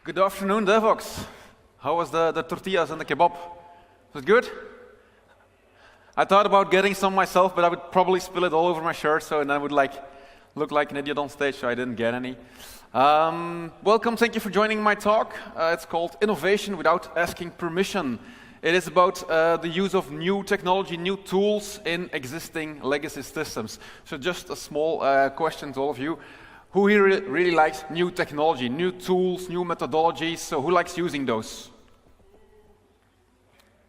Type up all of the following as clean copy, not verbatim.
Good afternoon, Devox. How was the tortillas and the kebab? Was it good? I thought about getting some myself, but I would probably spill it all over my shirt, so and I would look like an idiot on stage, so I didn't get any. Welcome, thank you for joining my talk. It's called Innovation Without Asking Permission. It is about the use of new technology, new tools in existing legacy systems. So just a small question to all of you. Who here really likes new technology, new tools, new methodologies? So who likes using those?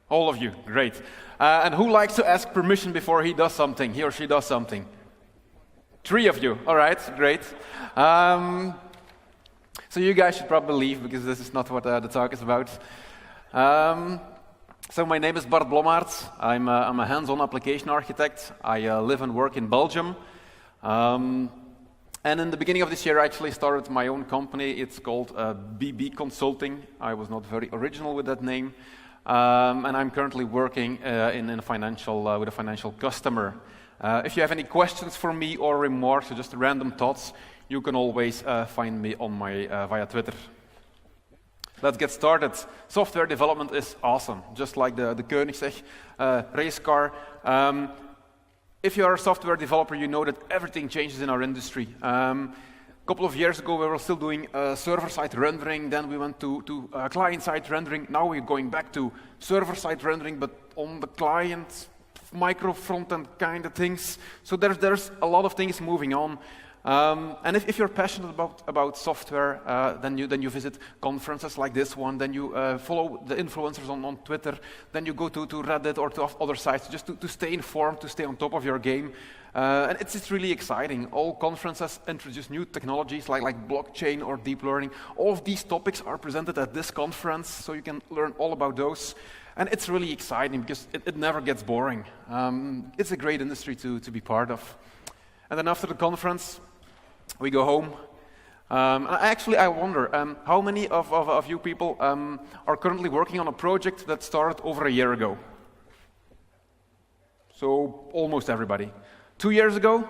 All of you, great. And who likes to ask permission before he does something, he or she does something? 3 of you, all right, great. So you guys should probably leave because this is not what the talk is about. So my name is Bart Blommaerts. I'm a hands-on application architect. I live and work in Belgium. And in the beginning of this year, I actually started my own company. It's called BB Consulting. I was not very original with that name. And I'm currently working with a financial customer. If you have any questions for me or remarks or just random thoughts, you can always find me on via Twitter. Let's get started. Software development is awesome, just like the Koenigsegg race car. If you are a software developer, you know that everything changes in our industry. A couple of years ago, we were still doing server-side rendering. Then we went to client-side rendering. Now we're going back to server-side rendering, but on the client, micro front-end kind of things. So there's a lot of things moving on. And if you're passionate about software, then you visit conferences like this one, then you follow the influencers on Twitter, then you go to Reddit or to other sites just to stay informed, to stay on top of your game. And it's really exciting. All conferences introduce new technologies like blockchain or deep learning. All of these topics are presented at this conference, so you can learn all about those. And it's really exciting because it never gets boring. It's a great industry to be part of. And then after the conference, we go home. I wonder, how many of you people are currently working on a project that started over a year ago? So almost everybody. 2 years ago?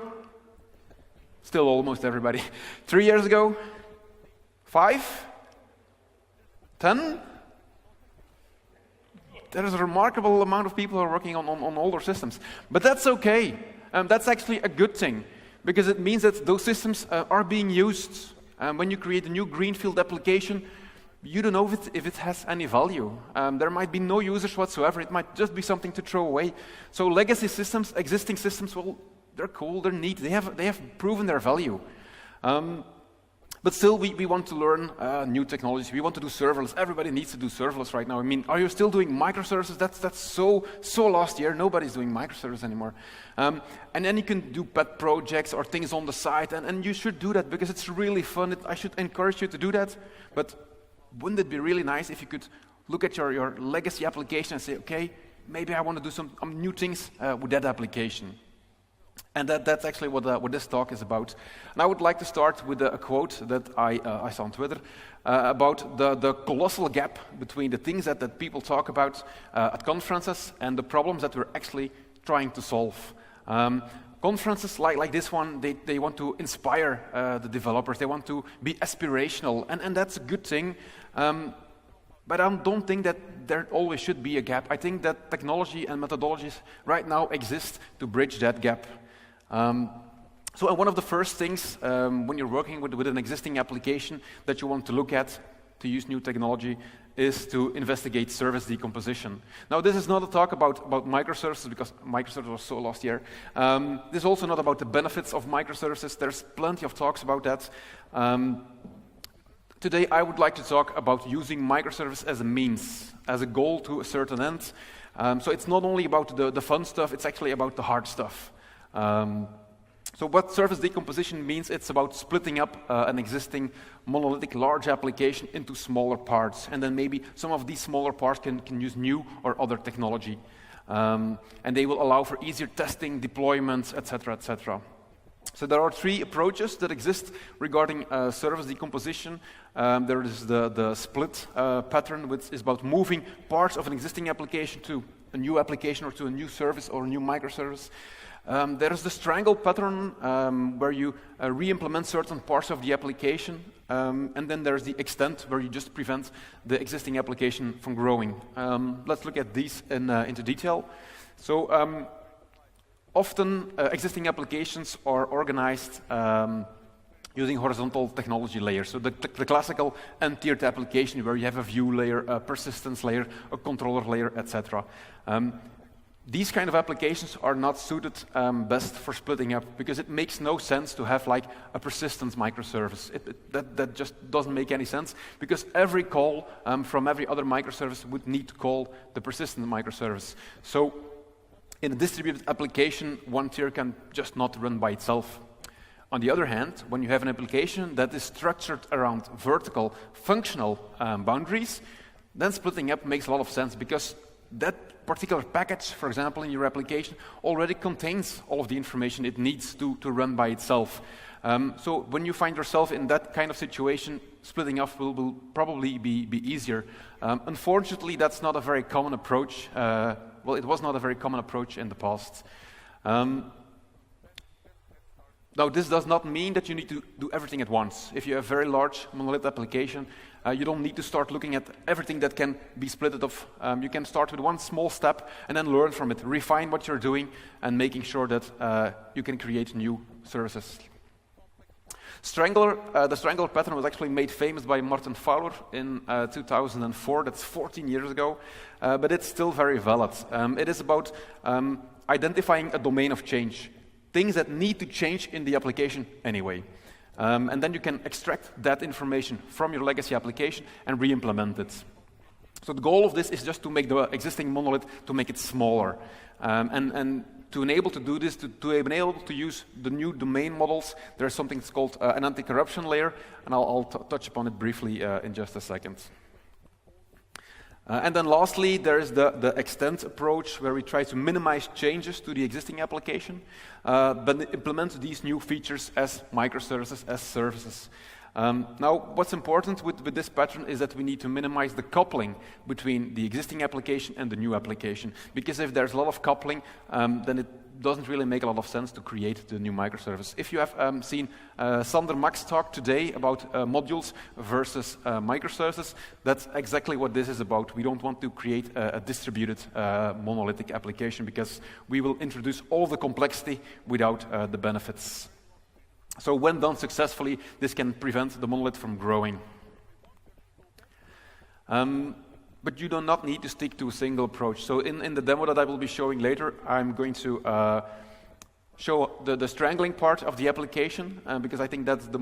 Still almost everybody. 3 years ago? 5? 10? There is a remarkable amount of people who are working on older systems. But that's okay. That's actually a good thing, because it means that those systems are being used. When you create a new greenfield application, you don't know if it has any value. There might be no users whatsoever. It might just be something to throw away. So legacy systems, existing systems, well, they're cool, they're neat, they have proven their value. But still, we want to learn new technologies. We want to do serverless. Everybody needs to do serverless right now. I mean, are you still doing microservices? That's so last year. Nobody's doing microservices anymore. And then you can do pet projects or things on the side, and you should do that because it's really fun. I should encourage you to do that. But wouldn't it be really nice if you could look at your legacy application and say, okay, maybe I want to do some new things with that application. And that's actually what this talk is about. And I would like to start with a quote that I saw on Twitter about the colossal gap between the things that people talk about at conferences and the problems that we're actually trying to solve. Conferences like this one, they want to inspire the developers. They want to be aspirational, and that's a good thing. But I don't think that there always should be a gap. I think that technology and methodologies right now exist to bridge that gap. So one of the first things when you're working with an existing application that you want to look at to use new technology is to investigate service decomposition. Now, this is not a talk about microservices, because microservices were so last year. This is also not about the benefits of microservices. There's plenty of talks about that. Today, I would like to talk about using microservice as a means, as a goal to a certain end. So it's not only about the fun stuff, it's actually about the hard stuff. So what service decomposition means, it's about splitting up an existing monolithic large application into smaller parts. And then maybe some of these smaller parts can use new or other technology. And they will allow for easier testing, deployments, etc., etc. So there are 3 approaches that exist regarding service decomposition. There is the split pattern, which is about moving parts of an existing application to a new application or to a new service or a new microservice. There's the strangle pattern, where you re-implement certain parts of the application, and then there's the extend, where you just prevent the existing application from growing. Let's look at these into detail. So often existing applications are organized using horizontal technology layers. So the classical n-tiered application where you have a view layer, a persistence layer, a controller layer, etc. These kind of applications are not suited best for splitting up, because it makes no sense to have like a persistence microservice. That just doesn't make any sense, because every call from every other microservice would need to call the persistent microservice. So in a distributed application, one tier can just not run by itself. On the other hand, when you have an application that is structured around vertical functional boundaries, then splitting up makes a lot of sense, because that particular package, for example, in your application, already contains all of the information it needs to run by itself. So when you find yourself in that kind of situation, splitting up will probably be easier. Unfortunately, that's not a very common approach. Well, it was not a very common approach in the past. Now, this does not mean that you need to do everything at once. If you have a very large monolith application, you don't need to start looking at everything that can be splitted off. You can start with one small step and then learn from it, refine what you're doing, and making sure that you can create new services. The strangler pattern was actually made famous by Martin Fowler in 2004. That's 14 years ago, but it's still very valid. It is about identifying a domain of change. Things that need to change in the application anyway. And then you can extract that information from your legacy application and re-implement it. So the goal of this is just to make the existing monolith, to make it smaller. And to enable to do this, to enable to use the new domain models, there's something that's called an anti-corruption layer, and I'll touch upon it briefly in just a second. And then lastly, there is the extend approach, where we try to minimize changes to the existing application, but implement these new features as microservices, as services. Now, what's important with this pattern is that we need to minimize the coupling between the existing application and the new application, because if there's a lot of coupling, then it doesn't really make a lot of sense to create the new microservice. If you have seen Sander Max talk today about modules versus microservices, that's exactly what this is about. We don't want to create a distributed monolithic application, because we will introduce all the complexity without the benefits. So when done successfully, this can prevent the monolith from growing. But you do not need to stick to a single approach. So in the demo that I will be showing later, I'm going to show the strangling part of the application, because I think that's the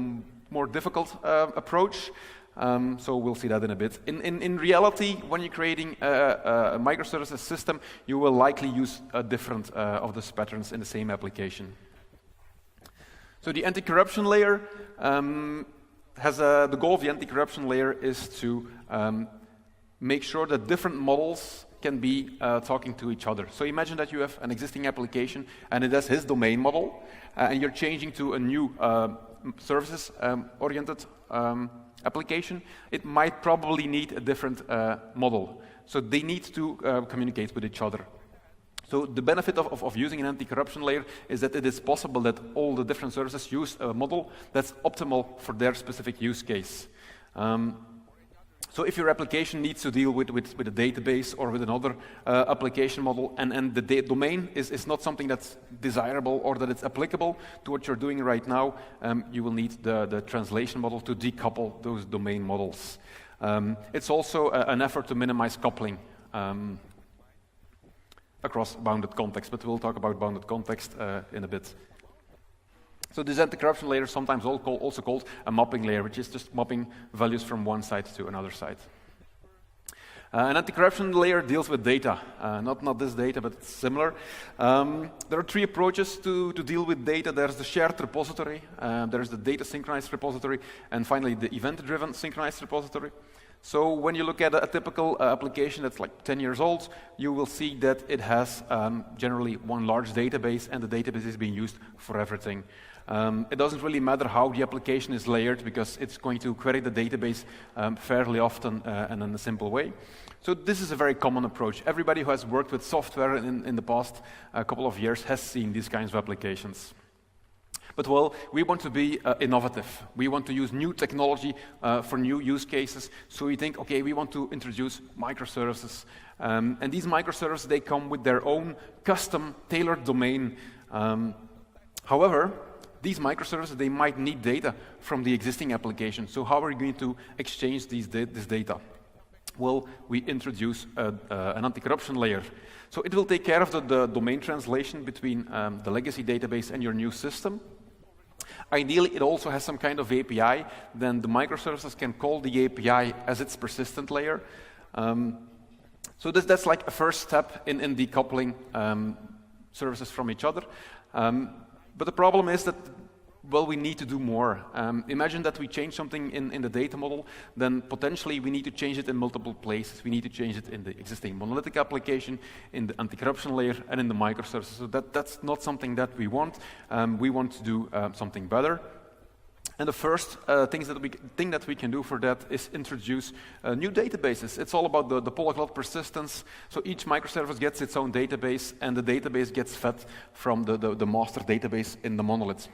more difficult approach. So we'll see that in a bit. In reality, when you're creating a microservices system, you will likely use a different of these patterns in the same application. So the anti-corruption layer has the goal of the anti-corruption layer is to make sure that different models can be talking to each other. So imagine that you have an existing application and it has his domain model, and you're changing to a new services-oriented application. It might probably need a different model. So they need to communicate with each other. So the benefit of using an anti-corruption layer is that it is possible that all the different services use a model that's optimal for their specific use case. So if your application needs to deal with a database or with another application model, and the domain is not something that's desirable or that it's applicable to what you're doing right now, you will need the translation model to decouple those domain models. It's also an effort to minimize coupling across bounded context, but we'll talk about bounded context in a bit. So this anti-corruption layer is sometimes also called a mapping layer, which is just mapping values from one side to another side. An anti-corruption layer deals with data, not this data, but it's similar. There are three approaches to deal with data. There's the shared repository, there's the data synchronized repository, and finally the event-driven synchronized repository. So when you look at a typical application that's like 10 years old, you will see that it has generally one large database, and the database is being used for everything. It doesn't really matter how the application is layered because it's going to query the database fairly often and in a simple way. So this is a very common approach. Everybody who has worked with software in the past couple of years has seen these kinds of applications. But well, we want to be innovative. We want to use new technology for new use cases. So we think, okay, we want to introduce microservices. And these microservices, they come with their own custom tailored domain. However, these microservices, they might need data from the existing application. So how are we going to exchange this data? Well, we introduce an anti-corruption layer. So it will take care of the domain translation between the legacy database and your new system. Ideally, it also has some kind of API. Then the microservices can call the API as its persistent layer. So that's like a first step in decoupling services from each other. But the problem is that, well, we need to do more. Imagine that we change something in the data model, then potentially we need to change it in multiple places. We need to change it in the existing monolithic application, in the anti-corruption layer, and in the microservices. So that's not something that we want. We want to do something better. And the first thing that we can do for that is introduce new databases. It's all about the polyglot persistence. So each microservice gets its own database, and the database gets fed from the master database in the monolith.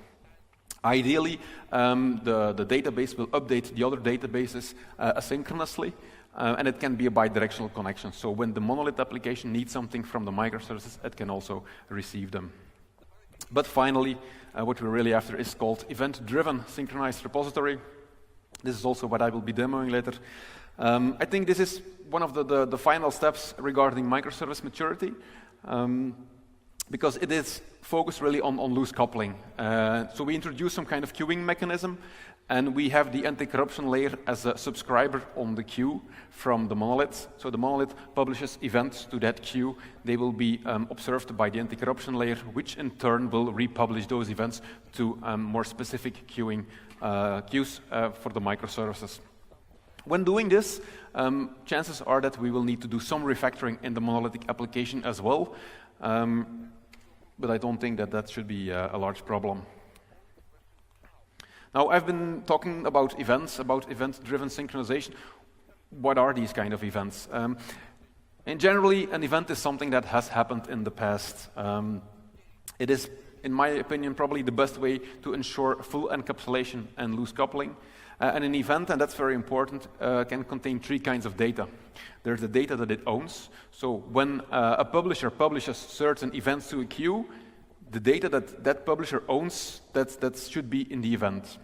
Ideally, the database will update the other databases asynchronously, and it can be a bidirectional connection. So when the monolith application needs something from the microservices, it can also receive them. But finally, what we're really after is called event-driven synchronized repository. This is also what I will be demoing later. I think this is one of the final steps regarding microservice maturity. Because it is focused really on loose coupling. So we introduce some kind of queuing mechanism, and we have the anti-corruption layer as a subscriber on the queue from the monolith. So the monolith publishes events to that queue. They will be observed by the anti-corruption layer, which in turn will republish those events to more specific queuing queues for the microservices. When doing this, chances are that we will need to do some refactoring in the monolithic application as well. But I don't think that should be a large problem. Now, I've been talking about events, about event-driven synchronization. What are these kind of events? And generally, an event is something that has happened in the past. It is, in my opinion, probably the best way to ensure full encapsulation and loose coupling. And an event, and that's very important, can contain three kinds of data. There's the data that it owns. So when a publisher publishes certain events to a queue, the data that publisher owns, that should be in the event.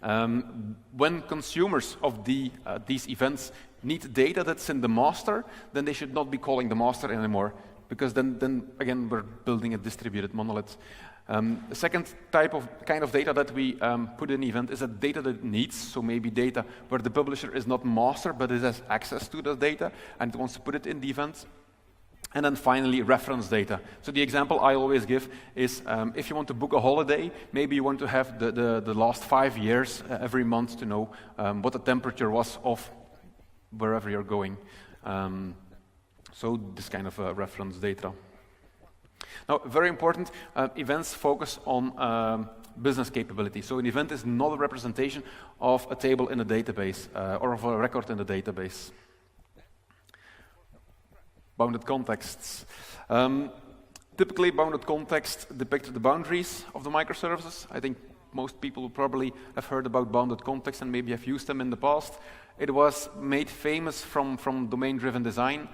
When consumers of these events need data that's in the master, then they should not be calling the master anymore, because then again, we're building a distributed monolith. The second kind of data that we put in the event is that data that it needs, so maybe data where the publisher is not master, but it has access to the data, and it wants to put it in the event. And then finally, reference data. So the example I always give is if you want to book a holiday, maybe you want to have the last 5 years every month to know what the temperature was of wherever you're going. So this kind of reference data. Now, very important, events focus on business capability. So an event is not a representation of a table in a database or of a record in the database. Bounded contexts. Typically, bounded contexts depict the boundaries of the microservices. I think most people will probably have heard about bounded context and maybe have used them in the past. It was made famous from domain-driven design.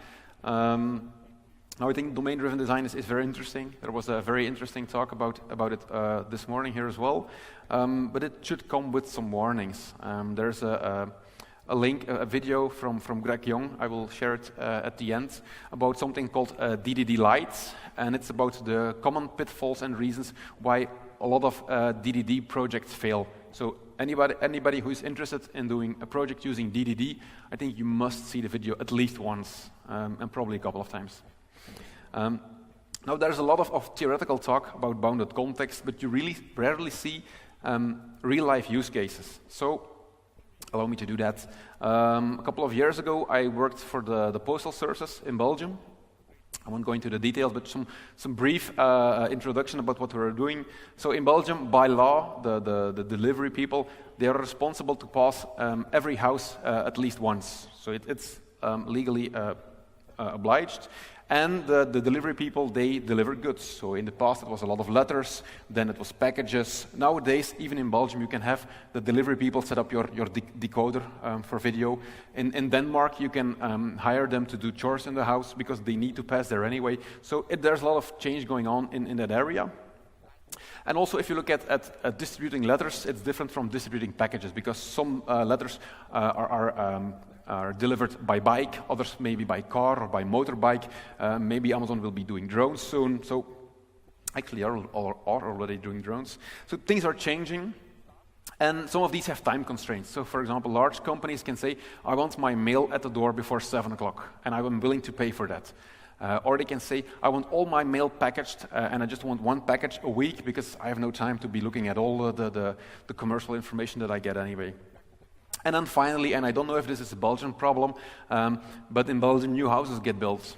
Now, I think domain-driven design is very interesting. There was a very interesting talk about it this morning here as well. But it should come with some warnings. There's a link, a video from Greg Young. I will share it at the end, about something called DDD Lite, and it's about the common pitfalls and reasons why a lot of DDD projects fail. So anybody who is interested in doing a project using DDD, I think you must see the video at least once, and probably a couple of times. Now, there's a lot of theoretical talk about bounded context, but you really rarely see real-life use cases. So, allow me to do that. A couple of years ago, I worked for the postal services in Belgium. I won't go into the details, but some brief introduction about what we're doing. So in Belgium, by law, the delivery people, they are responsible to pass every house at least once. So it's legally obliged. And the delivery people, they deliver goods. So in the past, it was a lot of letters, then it was packages. Nowadays, even in Belgium, you can have the delivery people set up your decoder for video. In Denmark, you can hire them to do chores in the house because they need to pass there anyway. So there's a lot of change going on in that area. And also, if you look at distributing letters, it's different from distributing packages because some letters are delivered by bike, others maybe by car or by motorbike. Maybe Amazon will be doing drones soon. So actually are already doing drones. So things are changing. And some of these have time constraints. So for example, large companies can say, I want my mail at the door before 7 o'clock, and I'm willing to pay for that. Or they can say, I want all my mail packaged, and I just want one package a week because I have no time to be looking at all the commercial information that I get anyway. And then finally, and I don't know if this is a Belgian problem, but in Belgium, new houses get built,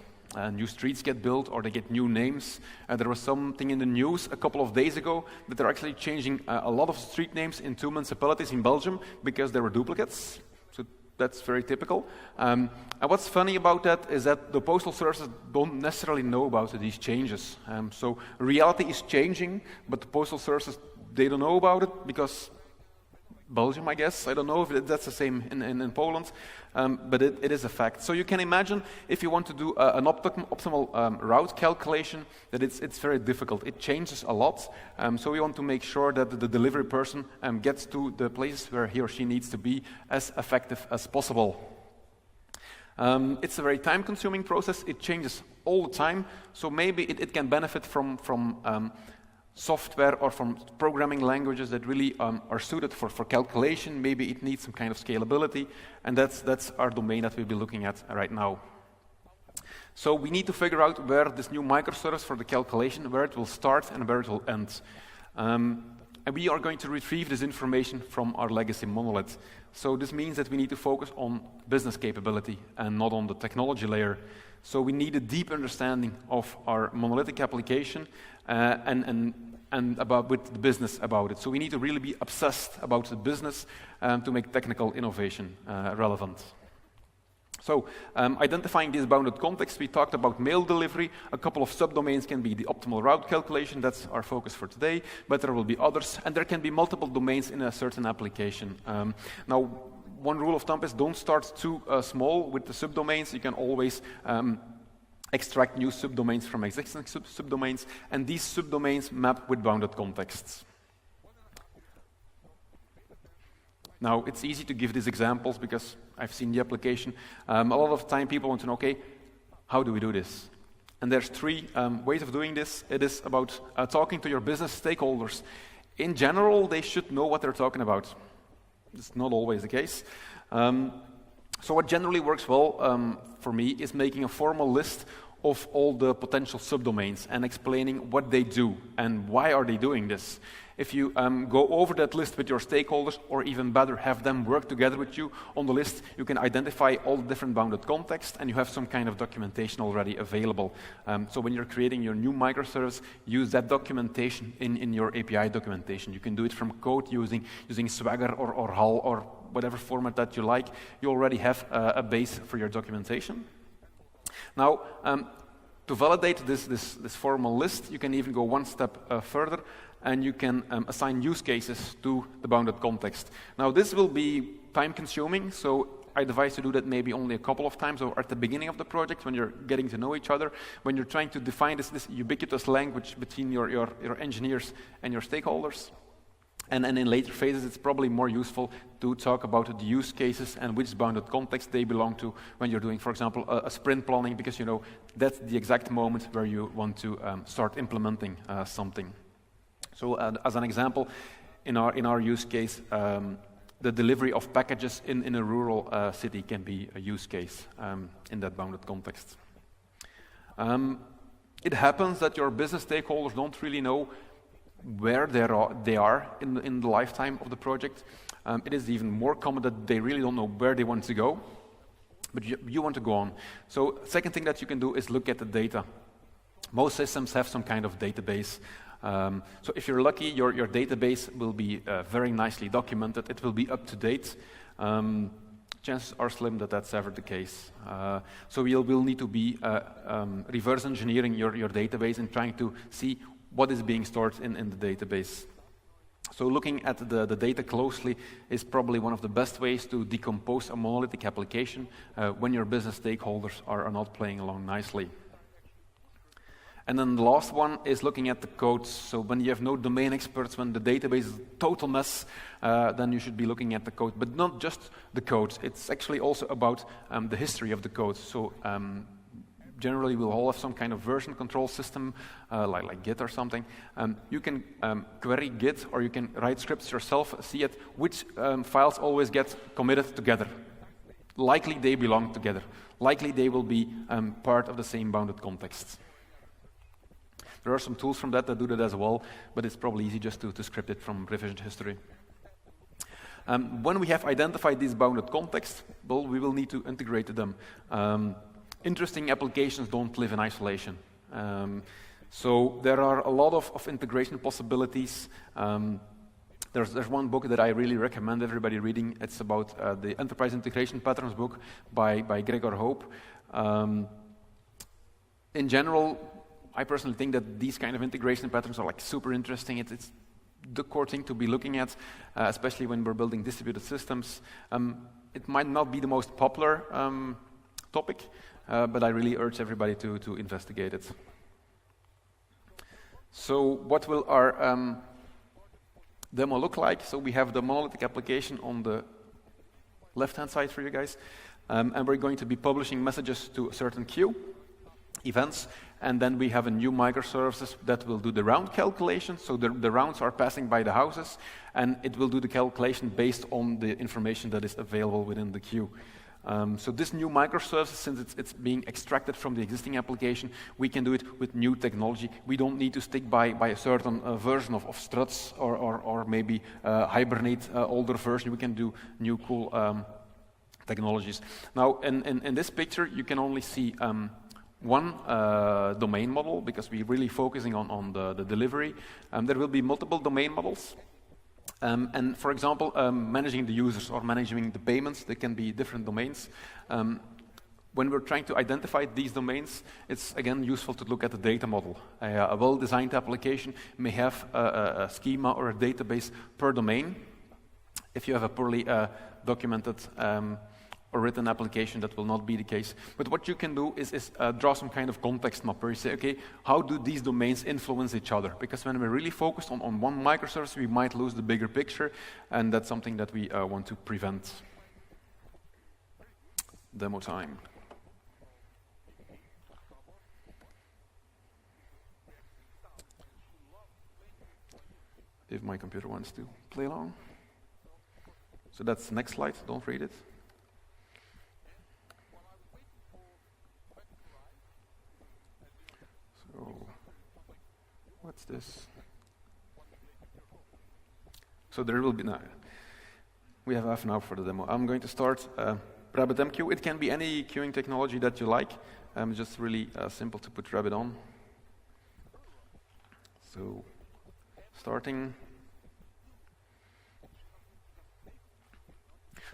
new streets get built, or they get new names. There was something in the news a couple of days ago that they're actually changing a lot of street names in 2 municipalities in Belgium because there were duplicates. So that's very typical. And what's funny about that is that the postal services don't necessarily know about these changes. So reality is changing, but the postal services, they don't know about it because Belgium, I guess. I don't know if that's the same in Poland, but it is a fact. So you can imagine if you want to do an optimal route calculation, that it's very difficult. It changes a lot. So we want to make sure that the delivery person gets to the places where he or she needs to be as effective as possible. It's a very time-consuming process. It changes all the time. So maybe it can benefit from software or from programming languages that really are suited for calculation. Maybe it needs some kind of scalability, and that's our domain that we'll be looking at right now. So we need to figure out where this new microservice for the calculation, where it will start and where it will end. And we are going to retrieve this information from our legacy monolith. So this means that we need to focus on business capability and not on the technology layer. So we need a deep understanding of our monolithic application and about with the business about it. So we need to really be obsessed about the business to make technical innovation relevant. So identifying this bounded context, we talked about mail delivery. A couple of subdomains can be the optimal route calculation. That's our focus for today, but there will be others, and there can be multiple domains in a certain application. Now, one rule of thumb is don't start too small with the subdomains. You can always extract new subdomains from existing subdomains, and these subdomains map with bounded contexts. Now, it's easy to give these examples because I've seen the application. A lot of time people want to know, okay, how do we do this? And there's 3 ways of doing this. It is about talking to your business stakeholders. In general, they should know what they're talking about. It's not always the case. So what generally works well for me is making a formal list of all the potential subdomains and explaining what they do and why are they doing this. If you go over that list with your stakeholders, or even better, have them work together with you on the list, you can identify all the different bounded contexts, and you have some kind of documentation already available. So when you're creating your new microservice, use that documentation in your API documentation. You can do it from code using Swagger or HAL or whatever format that you like. You already have a base for your documentation. Now, to validate this formal list, you can even go one step further, and you can assign use cases to the bounded context. Now, this will be time-consuming, so I advise to do that maybe only a couple of times, or at the beginning of the project when you're getting to know each other, when you're trying to define this ubiquitous language between your engineers and your stakeholders. And then in later phases, it's probably more useful to talk about the use cases and which bounded context they belong to when you're doing, for example, a sprint planning, because you know that's the exact moment where you want to start implementing something. So as an example, in our use case, the delivery of packages in a rural city can be a use case in that bounded context. It happens that your business stakeholders don't really know where they are in the lifetime of the project. It is even more common that they really don't know where they want to go. but you want to go on. So second thing that you can do is look at the data. Most systems have some kind of database. So if you're lucky, your database will be very nicely documented. It will be up to date. Chances are slim that that's ever the case. So you'll need to be reverse engineering your database and trying to see what is being stored in the database. So looking at the data closely is probably one of the best ways to decompose a monolithic application when your business stakeholders are not playing along nicely. And then the last one is looking at the codes. So when you have no domain experts, when the database is a total mess, then you should be looking at the code. But not just the code. It's actually also about the history of the code. So generally we'll all have some kind of version control system, like Git or something. You can query Git, or you can write scripts yourself, see at which files always get committed together. Likely they belong together. Likely they will be part of the same bounded context. There are some tools from that do that as well, but it's probably easy just to script it from revision history. When we have identified these bounded contexts, well, we will need to integrate them. Interesting applications don't live in isolation. So there are a lot of integration possibilities. There's one book that I really recommend everybody reading. It's about the Enterprise Integration Patterns book by Gregor Hope. In general, I personally think that these kind of integration patterns are like super interesting. It's the core thing to be looking at, especially when we're building distributed systems. It might not be the most popular topic, but I really urge everybody to investigate it. So what will our demo look like? So we have the monolithic application on the left-hand side for you guys, and we're going to be publishing messages to a certain queue, events, and then we have a new microservices that will do the round calculation. So the rounds are passing by the houses, and it will do the calculation based on the information that is available within the queue. So this new microservice, since it's being extracted from the existing application, we can do it with new technology. We don't need to stick by a certain version of struts or maybe hibernate older version. We can do new cool technologies. Now, in this picture, you can only see one domain model, because we're really focusing on the delivery. There will be multiple domain models. And for example, managing the users or managing the payments, they can be different domains. When we're trying to identify these domains, it's again useful to look at the data model. A well-designed application may have a schema or a database per domain. If you have a poorly documented or written application, that will not be the case. But what you can do is draw some kind of context map where you say, okay, how do these domains influence each other? Because when we're really focused on one microservice, we might lose the bigger picture, and that's something that we want to prevent. Demo time. If my computer wants to play along. So that's the next slide, don't read it. So, what's this? So there will be, no, we have half an hour for the demo. I'm going to start RabbitMQ. It can be any queuing technology that you like. Just really simple to put Rabbit on. So, starting.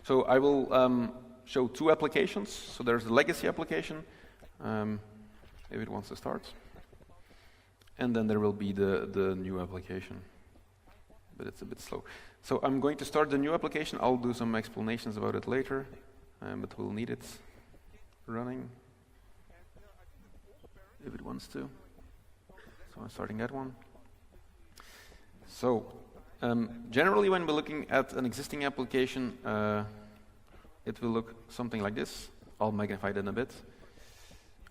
So I will show two applications. So there's the legacy application, if it wants to start. And then there will be the new application, but it's a bit slow. So I'm going to start the new application. I'll do some explanations about it later, but we'll need it running if it wants to. So I'm starting that one. So generally when we're looking at an existing application, it will look something like this. I'll magnify that a bit.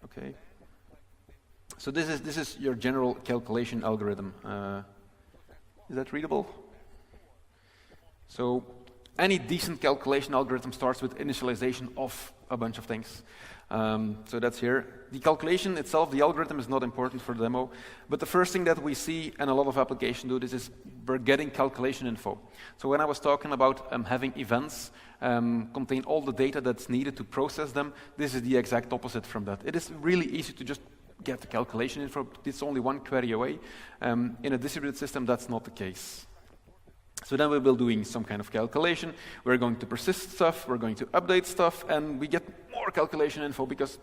Okay. So this is your general calculation algorithm. Is that readable? So any decent calculation algorithm starts with initialization of a bunch of things. So that's here. The calculation itself, the algorithm is not important for the demo, but the first thing that we see, and a lot of applications do this, is we're getting calculation info. So when I was talking about having events contain all the data that's needed to process them, this is the exact opposite from that. It is really easy to just get the calculation info. It's only one query away. In a distributed system, that's not the case. So then we will be doing some kind of calculation. We're going to persist stuff, we're going to update stuff, and we get more calculation info because,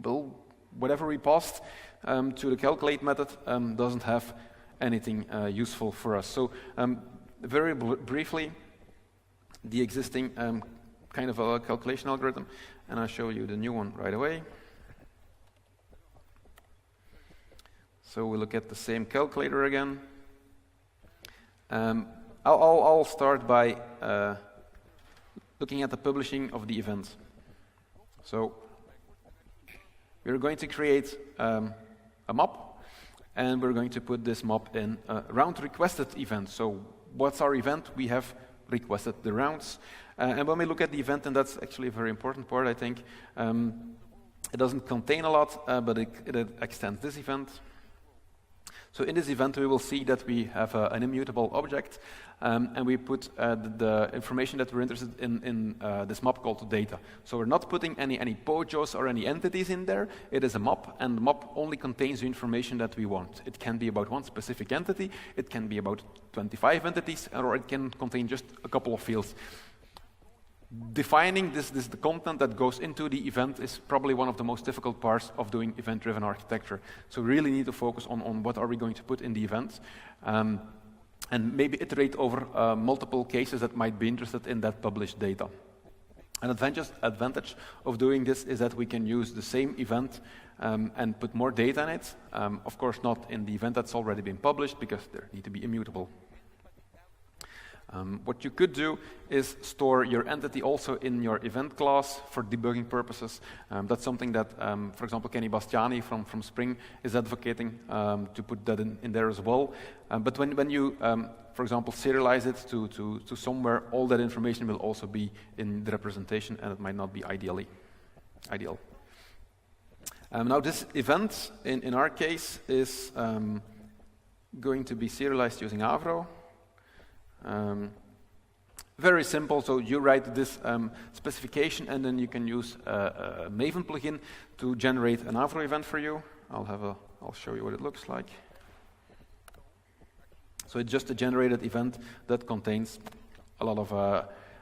well, whatever we passed to the calculate method doesn't have anything useful for us. So very briefly, the existing kind of a calculation algorithm, and I'll show you the new one right away. So we look at the same calculator again. I'll start by looking at the publishing of the event. So we're going to create a mop, and we're going to put this mop in a round requested event. So what's our event? We have requested the rounds. And when we look at the event, and that's actually a very important part, I think, it doesn't contain a lot, but it extends this event. So in this event, we will see that we have an immutable object, and we put the information that we're interested in this mop called data. So we're not putting any POJOs or any entities in there. It is a mop, and the mop only contains the information that we want. It can be about one specific entity, it can be about 25 entities, or it can contain just a couple of fields. Defining the content that goes into the event is probably one of the most difficult parts of doing event-driven architecture. So we really need to focus on what are we going to put in the event, and maybe iterate over multiple cases that might be interested in that published data. An advantage of doing this is that we can use the same event and put more data in it. Of course, not in the event that's already been published, because they need to be immutable. What you could do is store your entity also in your event class for debugging purposes. That's something that, for example, Kenny Bastiani from Spring is advocating to put that in there as well. But when you, for example, serialize it to somewhere, all that information will also be in the representation, and it might not be ideal. Now this event, in our case, is going to be serialized using Avro. Very simple, so you write this specification, and then you can use a Maven plugin to generate an Avro event for you. I'll show you what it looks like. So it's just a generated event that contains a lot of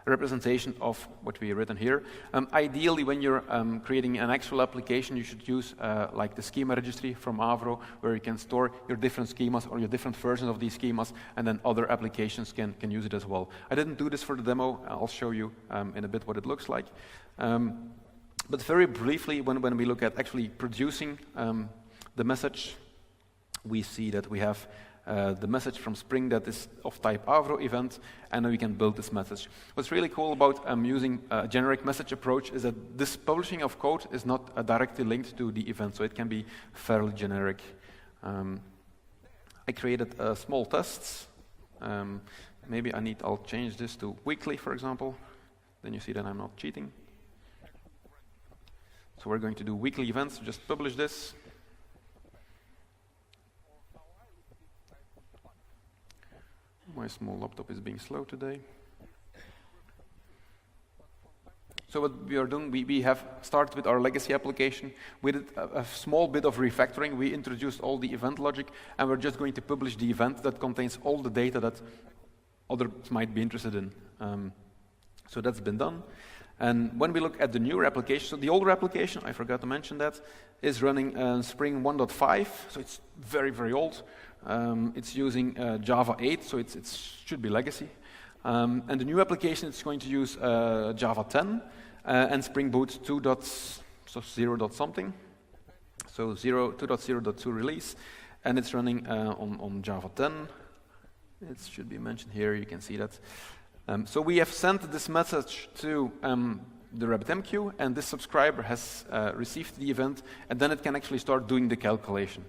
representation of what we have written here. Ideally, when you're creating an actual application, you should use like the schema registry from Avro, where you can store your different schemas or your different versions of these schemas, and then other applications can use it as well. I didn't do this for the demo. I'll show you in a bit what it looks like. But very briefly, when we look at actually producing the message, we see that we have the message from Spring that is of type Avro event, and then we can build this message. What's really cool about using a generic message approach is that this publishing of code is not directly linked to the event, so it can be fairly generic. I created small tests. Maybe I'll change this to weekly, for example. Then you see that I'm not cheating. So we're going to do weekly events, just publish this. My small laptop is being slow today. So what we are doing, we have started with our legacy application. We did a small bit of refactoring. We introduced all the event logic, and we're just going to publish the event that contains all the data that others might be interested in. So that's been done. And when we look at the newer application, so the older application, I forgot to mention that, is running Spring 1.5, so it's very, very old. It's using Java 8, so it should be legacy. And the new application is going to use Java 10 and Spring Boot 2.0 something. So 2.0.2 release, and it's running on Java 10. It should be mentioned here, you can see that. So we have sent this message to the RabbitMQ, and this subscriber has received the event, and then it can actually start doing the calculation.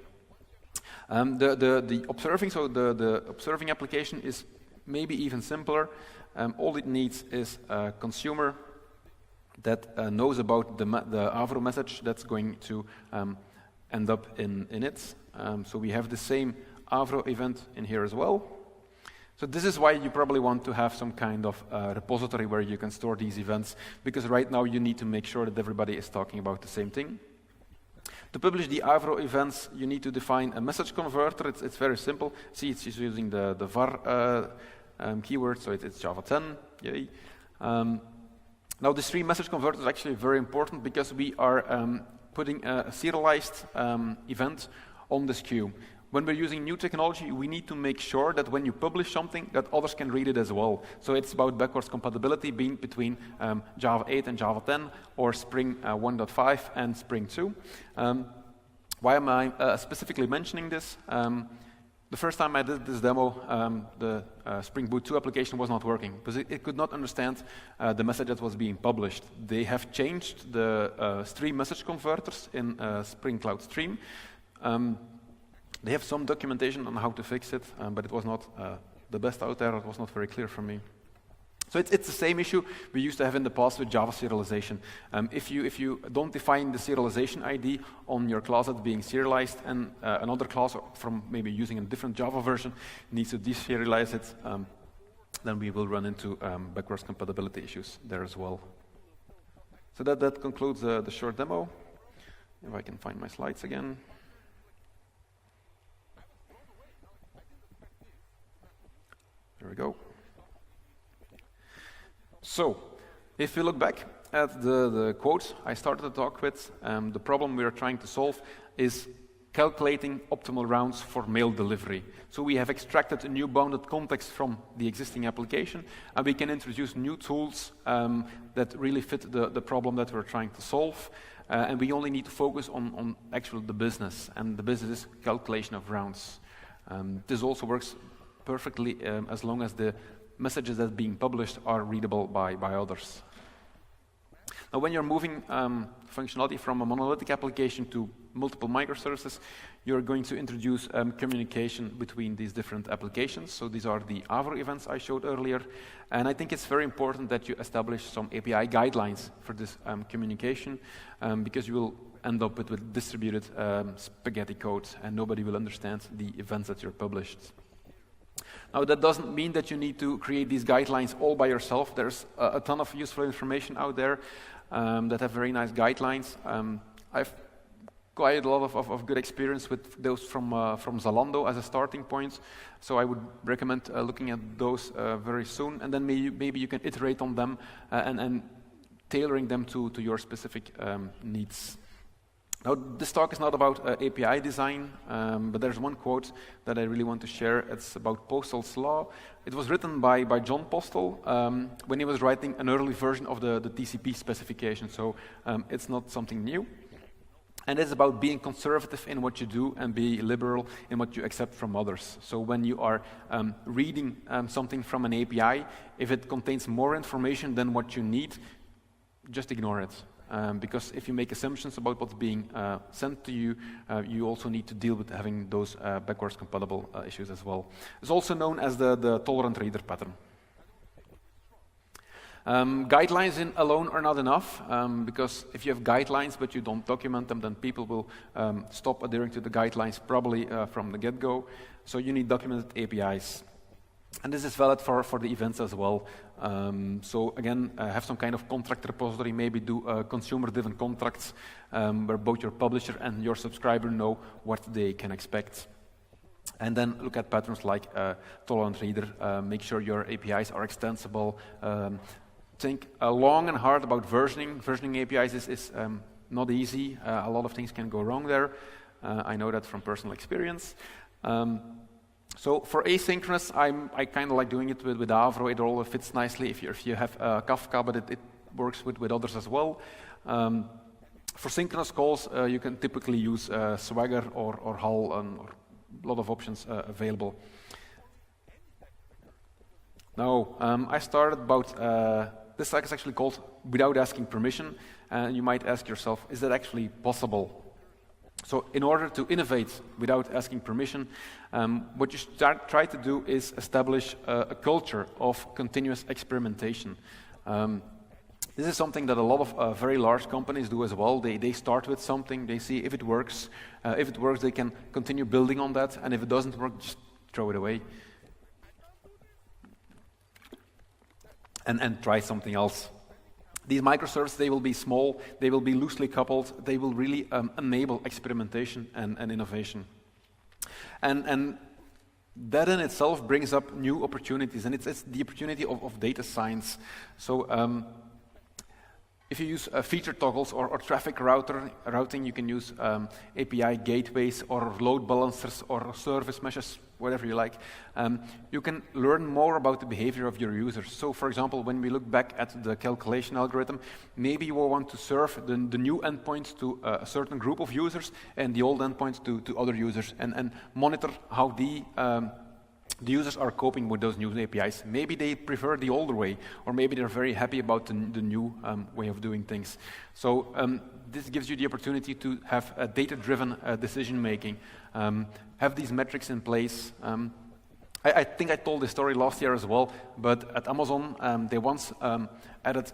The observing application is maybe even simpler. All it needs is a consumer that knows about the Avro message that's going to end up in it. So we have the same Avro event in here as well. So this is why you probably want to have some kind of repository where you can store these events, because right now you need to make sure that everybody is talking about the same thing. To publish the Avro events, you need to define a message converter. It's very simple. See, it's just using the var keyword, so it's Java 10. Yay. Now, the stream message converter is actually very important because we are putting a serialized event on this queue. When we're using new technology, we need to make sure that when you publish something, that others can read it as well. So it's about backwards compatibility being between Java 8 and Java 10, or Spring 1.5 and Spring 2. Why am I specifically mentioning this? The first time I did this demo, the Spring Boot 2 application was not working because it could not understand the message that was being published. They have changed the stream message converters in Spring Cloud Stream. They have some documentation on how to fix it, but it was not the best out there. It was not very clear for me. So it's the same issue we used to have in the past with Java serialization. If you don't define the serialization ID on your class that's being serialized, and another class from maybe using a different Java version needs to deserialize it, then we will run into backwards compatibility issues there as well. So that concludes the short demo. If I can find my slides again. There we go. So, if you look back at the quote I started the talk with, the problem we are trying to solve is calculating optimal rounds for mail delivery. So we have extracted a new bounded context from the existing application, and we can introduce new tools that really fit the problem that we're trying to solve. And we only need to focus on actually the business, and the business is calculation of rounds. This also works perfectly as long as the messages that are being published are readable by others. Now, when you're moving functionality from a monolithic application to multiple microservices, you're going to introduce communication between these different applications. So these are the Avro events I showed earlier. And I think it's very important that you establish some API guidelines for this communication, because you will end up with distributed spaghetti code, and nobody will understand the events that you're published. Now, that doesn't mean that you need to create these guidelines all by yourself. There's a ton of useful information out there that have very nice guidelines. I've quite a lot of good experience with those from Zalando as a starting point, so I would recommend looking at those very soon, and then maybe you can iterate on them and tailoring them to your specific needs. Now, this talk is not about API design, but there's one quote that I really want to share. It's about Postal's law. It was written by John Postal when he was writing an early version of the TCP specification, so it's not something new. And it's about being conservative in what you do and be liberal in what you accept from others. So when you are reading something from an API, if it contains more information than what you need, just ignore it. Because if you make assumptions about what's being sent to you, you also need to deal with having those backwards compatible issues as well. It's also known as the tolerant reader pattern. Guidelines alone are not enough, because if you have guidelines but you don't document them, then people will stop adhering to the guidelines probably from the get-go. So you need documented APIs. And this is valid for the events as well. So again, have some kind of contract repository, maybe do consumer-driven contracts where both your publisher and your subscriber know what they can expect. And then look at patterns like tolerant reader, make sure your APIs are extensible. Think long and hard about versioning. Versioning APIs is not easy. A lot of things can go wrong there. I know that from personal experience. So for asynchronous, I kind of like doing it with Avro. It all fits nicely if you have Kafka, but it works with others as well. For synchronous calls, you can typically use Swagger or Hull, and a lot of options available. Now, I started about, this talk is actually called Without Asking Permission, and you might ask yourself, is that actually possible? So in order to innovate without asking permission, what you try to do is establish a culture of continuous experimentation. This is something that a lot of very large companies do as well. They start with something, they see if it works. If it works, they can continue building on that, and if it doesn't work, just throw it away. And try something else. These microservices, they will be small, they will be loosely coupled, they will really enable experimentation and innovation. And that in itself brings up new opportunities, and it's the opportunity of data science. So if you use feature toggles or traffic routing, you can use API gateways or load balancers or service meshes, whatever you like. You can learn more about the behavior of your users. So for example, when we look back at the calculation algorithm, maybe you will want to serve the new endpoints to a certain group of users and the old endpoints to other users, and monitor how the users are coping with those new APIs. Maybe they prefer the older way, or maybe they're very happy about the new way of doing things. So this gives you the opportunity to have a data-driven decision-making, have these metrics in place. I think I told this story last year as well, but at Amazon, they once added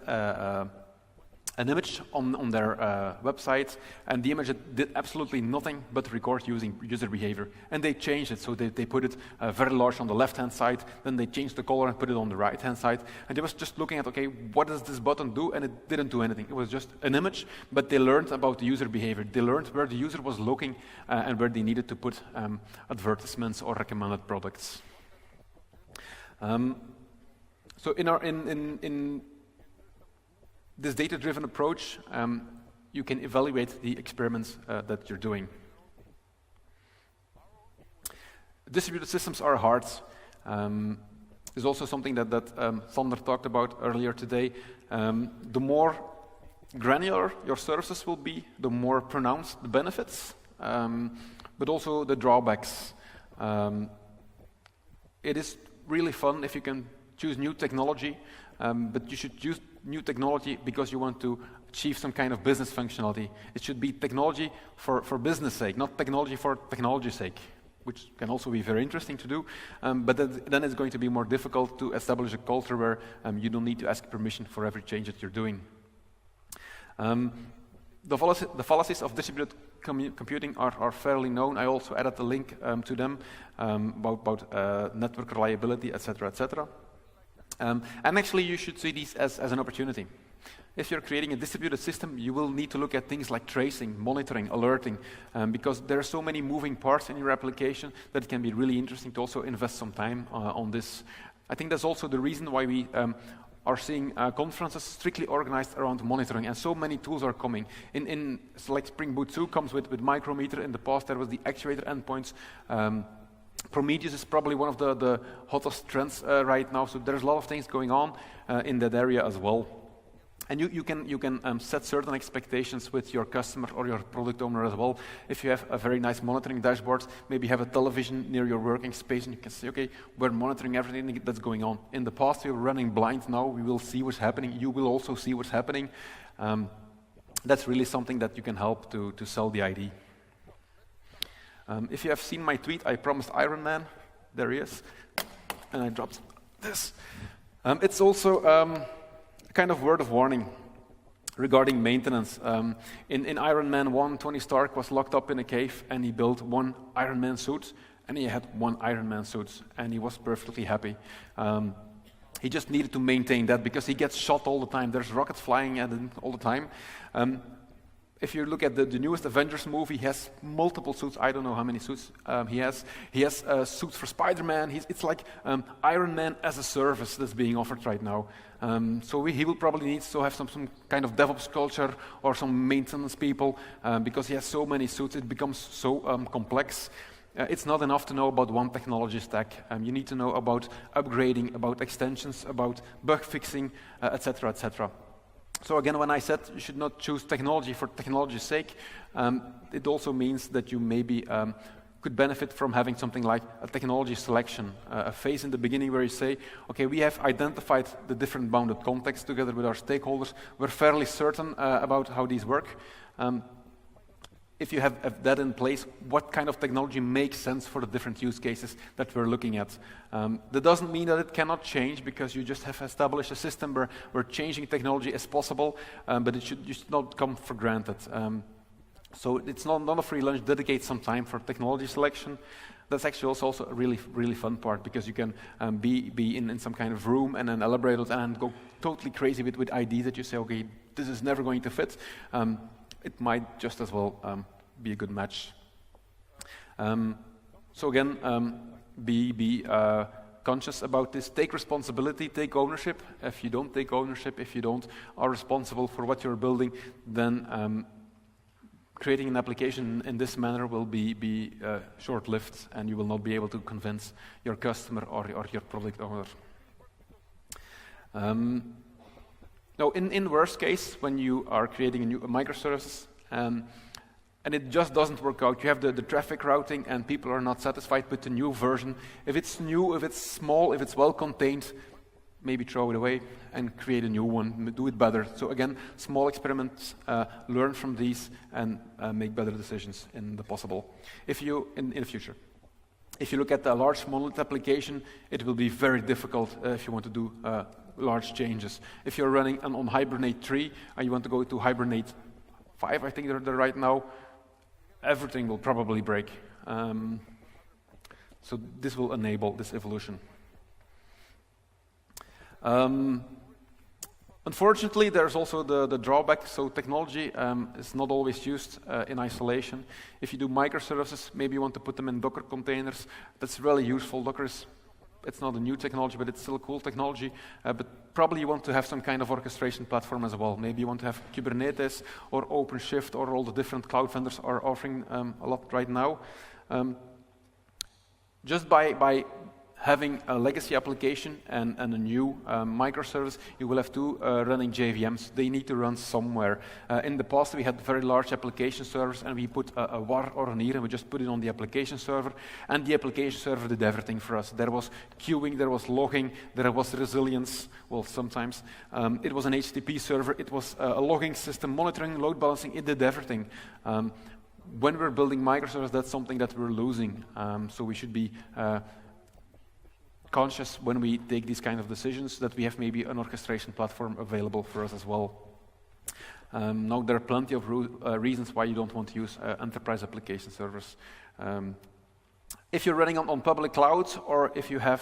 an image on their website, and the image did absolutely nothing but record user behavior. And they changed it, so they put it very large on the left-hand side, then they changed the color and put it on the right-hand side, and they was just looking at, okay, what does this button do? And it didn't do anything. It was just an image, but they learned about the user behavior. They learned where the user was looking and where they needed to put advertisements or recommended products. So in this data-driven approach, you can evaluate the experiments that you're doing. Distributed systems are hard. There's also something that Sander talked about earlier today. The more granular your services will be, the more pronounced the benefits, but also the drawbacks. It is really fun if you can choose new technology, but you should use new technology because you want to achieve some kind of business functionality. It should be technology for business sake, not technology for technology's sake, which can also be very interesting to do, but then it's going to be more difficult to establish a culture where you don't need to ask permission for every change that you're doing. The fallacies of distributed computing are fairly known. I also added a link to them about network reliability, etc., etc. And actually, you should see these as an opportunity. If you're creating a distributed system, you will need to look at things like tracing, monitoring, alerting, because there are so many moving parts in your application that it can be really interesting to also invest some time on this. I think that's also the reason why we are seeing conferences strictly organized around monitoring, and so many tools are coming. Like Spring Boot 2 comes with Micrometer. In the past, there was the actuator endpoints. Prometheus is probably one of the hottest trends right now, so there's a lot of things going on in that area as well. And you can set certain expectations with your customer or your product owner as well. If you have a very nice monitoring dashboard, maybe have a television near your working space, and you can say, okay, we're monitoring everything that's going on. In the past, we were running blind. Now we will see what's happening. You will also see what's happening. That's really something that you can help to sell the ID. If you have seen my tweet, I promised Iron Man. There he is. And I dropped this. It's also a kind of word of warning regarding maintenance. In Iron Man 1, Tony Stark was locked up in a cave, and he built one Iron Man suit, and he had one Iron Man suit, and he was perfectly happy. He just needed to maintain that because he gets shot all the time. There's rockets flying at him all the time. If you look at the newest Avengers movie, he has multiple suits. I don't know how many suits he has. He has suits for Spider-Man. It's like Iron Man as a service that's being offered right now. So he will probably need to have some kind of DevOps culture or some maintenance people because he has so many suits. It becomes so complex. It's not enough to know about one technology stack. You need to know about upgrading, about extensions, about bug fixing, etc., etc. So again, when I said you should not choose technology for technology's sake, it also means that you maybe could benefit from having something like a technology selection, a phase in the beginning where you say, okay, we have identified the different bounded contexts together with our stakeholders. We're fairly certain about how these work. if you have that in place, what kind of technology makes sense for the different use cases that we're looking at. That doesn't mean that it cannot change, because you just have established a system where changing technology is possible, but it should just not come for granted. So it's not a free lunch. Dedicate some time for technology selection. That's actually also a really fun part, because you can be in some kind of room and then elaborate it and go totally crazy with ideas that you say, okay, this is never going to fit. It might just as well be a good match. So again, be conscious about this. Take responsibility, take ownership. If you don't take ownership, if you don't are responsible for what you're building, then creating an application in this manner will be short-lived, and you will not be able to convince your customer or your product owner. Now, in worst case, when you are creating a new microservice, and it just doesn't work out, you have the traffic routing and people are not satisfied with the new version. If it's new, if it's small, if it's well contained, maybe throw it away and create a new one, do it better. So again, small experiments, learn from these and make better decisions in the possible. If you, in the future. If you look at a large monolith application, it will be very difficult if you want to do large changes. If you're running on Hibernate 3 and you want to go to Hibernate 5, I think they're right now, everything will probably break. So this will enable this evolution. Unfortunately, there's also the drawback. So technology is not always used in isolation. If you do microservices, maybe you want to put them in Docker containers. That's really useful. Docker it's not a new technology, but it's still a cool technology. But probably you want to have some kind of orchestration platform as well. Maybe you want to have Kubernetes or OpenShift, or all the different cloud vendors are offering a lot right now. Just by having a legacy application and a new microservice, you will have two running JVMs. They need to run somewhere. In the past, we had very large application servers, and we put a var or an ir, and we just put it on the application server, and the application server did everything for us. There was queuing, there was logging, there was resilience, well, sometimes. It was an HTTP server, it was a logging system, monitoring, load balancing, it did everything. When we're building microservices, that's something that we're losing. So we should be conscious when we take these kind of decisions that we have maybe an orchestration platform available for us as well. Now, there are plenty of reasons why you don't want to use enterprise application servers. If you're running on public clouds, or if you have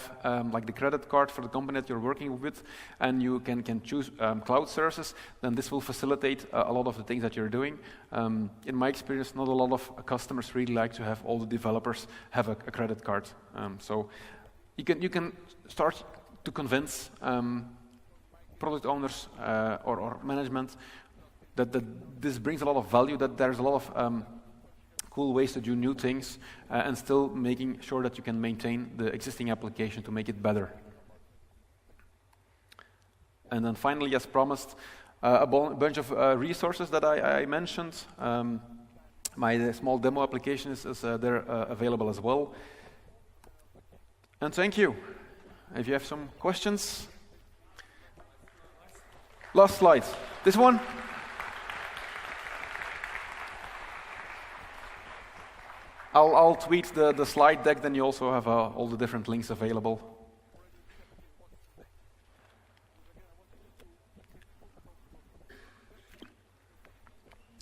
like the credit card for the company that you're working with, and you can choose cloud services, then this will facilitate a lot of the things that you're doing. In my experience, not a lot of customers really like to have all the developers have a credit card. So you can start to convince product owners or management that this brings a lot of value, that there's a lot of cool ways to do new things, and still making sure that you can maintain the existing application to make it better. And then finally, as promised, a bunch of resources that I mentioned. My small demo application is there available as well. And thank you. If you have some questions. Last slide. This one. I'll tweet the slide deck, then you also have all the different links available.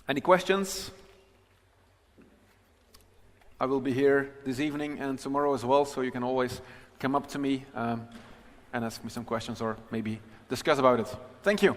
Any questions? I will be here this evening and tomorrow as well, so you can always come up to me and ask me some questions, or maybe discuss about it. Thank you.